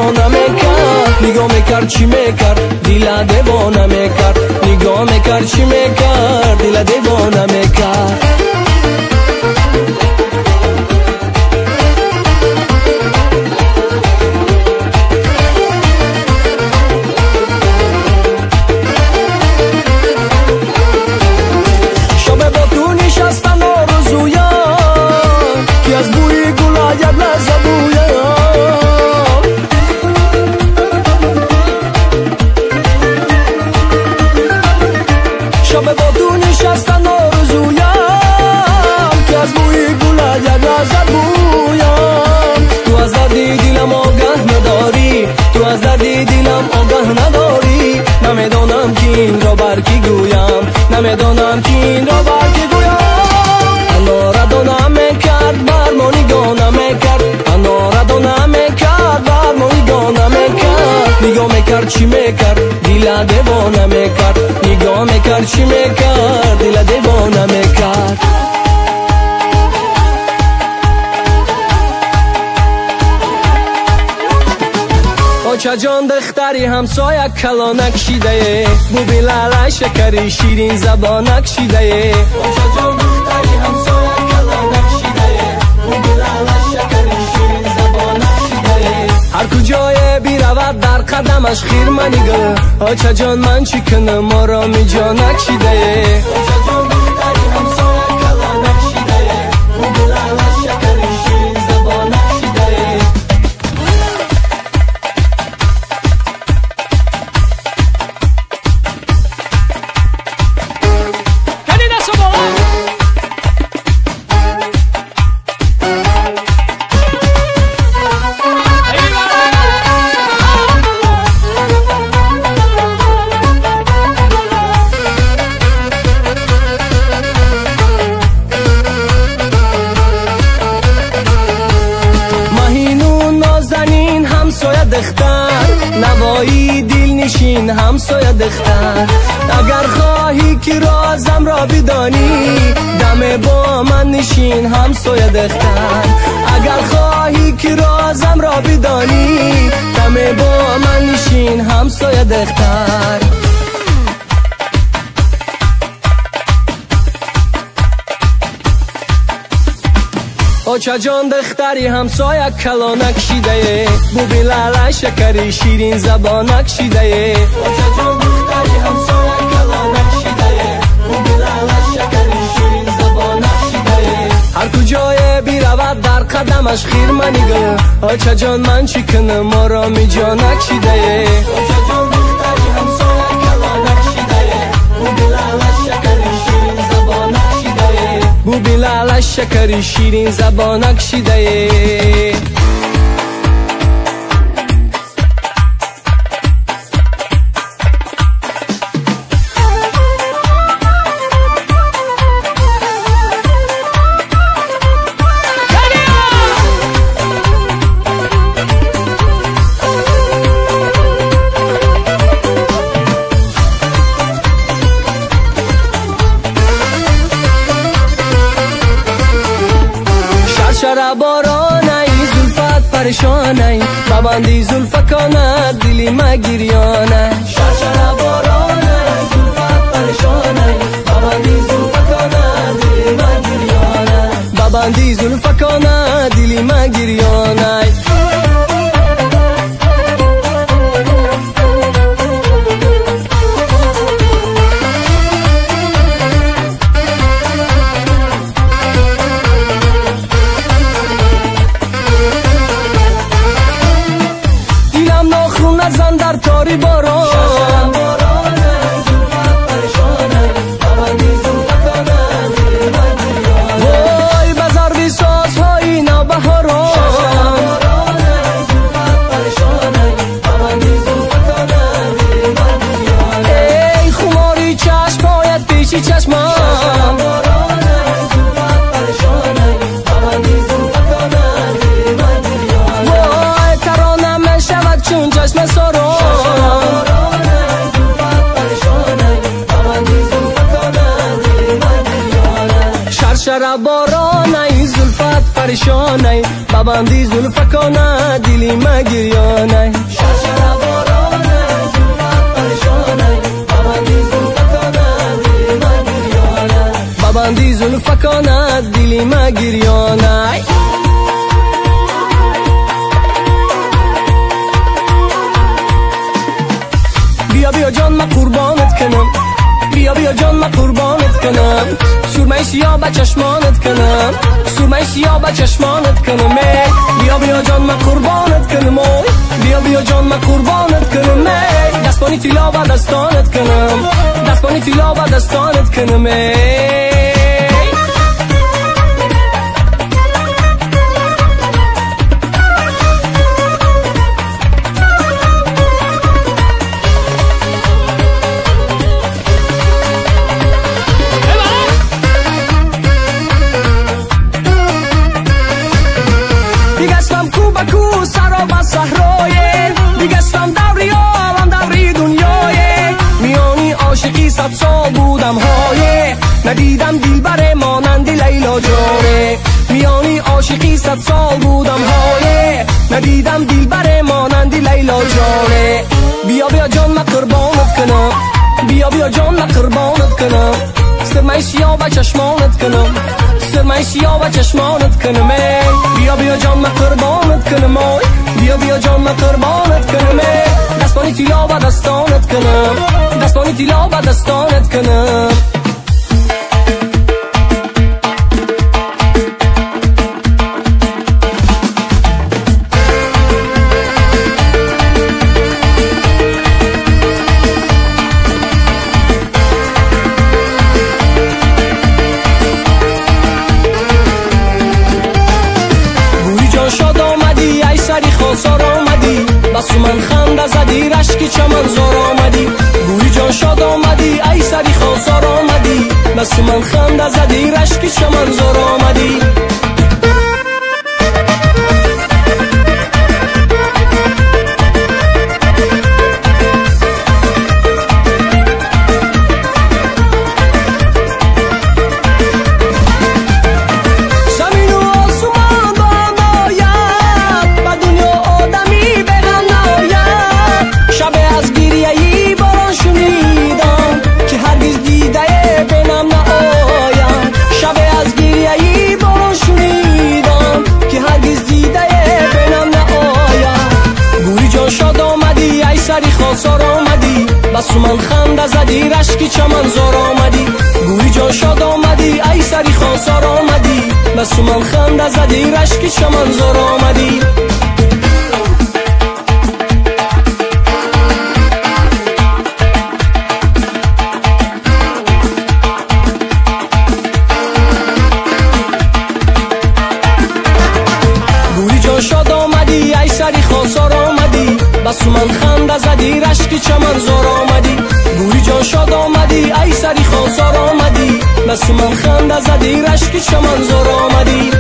دیوانه میکرد نگاه میکرد چی میکرد دل دیوانه میکرد نگاه میکرد چی میکرد دل دیوانه میکرد نمیدانم که این را بر کی گویم نمیدانم که این را بر کی گویم انا را دانم میکرد بر ما نگاه نمیکرد انا را دانم میکرد بر ما نگاه نمیکرد نگاه میکرد چی میکرد دل دیوانه میکرد نگاه میکرد چی میکرد دل دیوانه میکرد آچا جان دختری همسایه کلانک شیده بو بلاله شکری شیرین زبانک شیده آچا جان دختری همسایه کلانک شیده بو بلاله شکری شیرین زبانک شیده هر کجای بیرود در قدمش خیر منیگه آچا جان من چی کنم ما را می جانک شیده آچا جان دختری همسایه کلانک شیده بو بلاله شکری شیرین زبانک شیده نوایی دل نشین همسایه دختر اگر خواهی که رازم را بدانی دم با من نشین همسایه دختر اگر خواهی که رازم را بدانی دم با من نشین همسایه دختر آچا جان دختری همسایه کلانک شیده بو بلاله شکری شیرین زبانک شیده آچا جان دختری همسایه کلانک شیده بو بلاله شکری شیرین زبانک شیده هر کجای بیرود در قدمش خیر منیگه آچا جان من چی کنم ما را می جانک شیده آچا جان دختری همسایه کلانک شیده بو بلاله شکری شیرین زبانک شیده بو بلاله شکری شیرین زبانک شیده شرشر بارانه زلفت پریشانه ببندی زلفکانه دلی ما گریانه شرشر بارانه زلفت پریشانه ببندی زلفکانه دلی ما گریانه ببندی زلفکانه دلی ما گریانه زن در تاری باران شرشر بارانه زلفت پریشانه ببندی زلفکانه دل من گریانه وای بزردی سازهای نوبهاران شرشر بارانه زلفت پریشانه ببندی زلفکانه دل من گریانه ای خماری چشمهایت پیشی چشمم شرشر بارانه زلفت پریشانه ببندی زلفکانه دل من گریانه وای ترانه من شود چون چشم سارا شرشر بارانه زلفت پریشانه ببندی زلفکانه دلی ما گریانه شرشر بارانه زلفت پریشانه ببندی زلفکانه دلی ما گریانه ببندی زلفکانه دلی ما گریانه بیا بیا جان ما قربانت کنم بیا بیا جان ما قربانت کنم سرمه سیاه با چشمانت کنم سرمه سیاه با چشمانت کنم بیا بیا جان ما قربانت کنم بیا بیا جان ما قربانت کنم دستانی طلا با دستانت کنم دستانی طلا با دستانت کنم دیگستم کو با کو سرا با صحرای دیگستم دوری آلم دوری دنیای میانی عاشقی 100 سال بودم های ندیدم دلبر مانند لیلا جانه میانی عاشقی 100 سال بودم های ندیدم دلبر مانند لیلا جانه بیا بیا جان ما قربانت کنم بیا بیا جان ما قربانت کنم سرمه سیاه با چشمانت کنم سرمه سیاه با چشمانت کنم بیا بیا جان ما قربانت کنم بیا بیا جان ما قربانت کنم دستانی طلا با دستانت کنم دستانی طلا با دستانت کنم شاد آمدی ای سری خواستار آمدی بس من خنده زدی رشک چمن زار آمدی گوری جان شاد آمدی ای سری خواستار آمدی بس من خنده زدی رشک چمن زار آمدی خواستار آمدی بس من خنده زدی رشک چمن زار آمدی گوری جان شاد آمدی ای سری خواستار آمدی بس من خنده زدی رشک چمن زار آمدی گوری جان شاد آمدی ای سری خواستار آمدی بس من خنده زدی رشک چمن زار آمدی گوری جان شاد آمدی ای سری خواستار آمدی بس من خنده زدی رشک چمن زار آمدی